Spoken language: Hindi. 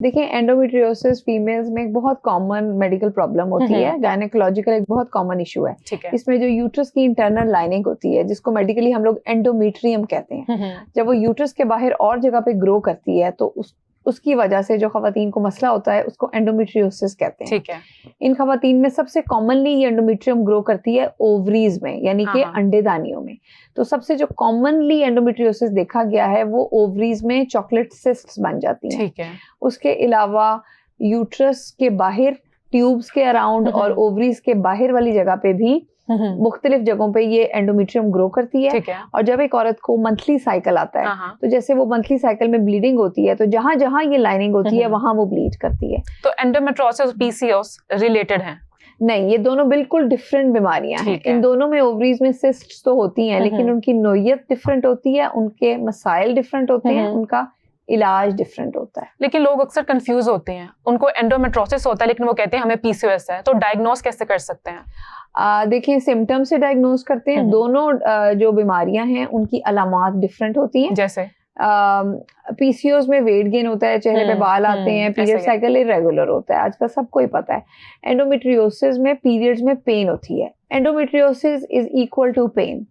देखिए, एंडोमेट्रियोसिस फीमेल्स में एक बहुत कॉमन मेडिकल प्रॉब्लम होती है, गायनेकोलॉजिकल एक बहुत कॉमन इशू है। ठीक है। इसमें जो यूट्रस की इंटरनल लाइनिंग होती है, जिसको मेडिकली हम लोग एंडोमेट्रियम कहते हैं, जब वो यूट्रस के बाहर और जगह पे ग्रो करती है तो उसकी वजह से जो खवातीन को मसला होता है उसको एंडोमेट्रियोसिस कहते हैं। ठीक है। इन खवातीन में सबसे कॉमनली ये एंडोमेट्रियम ग्रो करती है ओवरीज में, यानी कि अंडेदानियों में। तो सबसे जो कॉमनली एंडोमेट्रियोसिस देखा गया है वो ओवरीज में चॉकलेट सिस्ट्स बन जाती हैं। ठीक है। उसके अलावा यूट्रस के बाहर ट्यूब्स के अराउंड और ओवरीज के बाहर वाली जगह पे भी मुख्तलिफ जगहों पे ये एंडोमेट्रियम ग्रो करती है। और जब एक औरत को मंथली साइकिल आता है तो जैसे वो मंथली साइकिल में ब्लीडिंग होती है तो जहां जहां ये लाइनिंग होती है वहां वो ब्लीड करती है। तो एंडोमेट्रोसिस और पीसीओएस रिलेटेड हैं? नहीं, ये दोनों बिल्कुल डिफरेंट बीमारियां हैं। इन दोनों में ओवरीज में सिस्ट्स तो होती हैं लेकिन उनकी नोयत डिफरेंट होती है, उनके मसाइल डिफरेंट होते हैं, उनका इलाज डिफरेंट होता है। लेकिन लोग अक्सर कंफ्यूज होते हैं, उनको एंडोमेट्रोसिस होता है लेकिन वो कहते हैं हमें पीसीओएस है, तो डायग्नोस कैसे कर सकते हैं? देखिए, सिम्टम से डायग्नोस करते हैं। दोनों जो बीमारियां हैं उनकी अलामात डिफरेंट होती हैं। जैसे पीसीओएस में वेट गेन होता है, चेहरे पे बाल आते हैं, पीरियड साइकिल इरेगुलर होता है, आजकल सबको ही पता है। एंडोमेट्रियोसिस में पीरियड्स में पेन होती है। Endometriosis is equal to pen.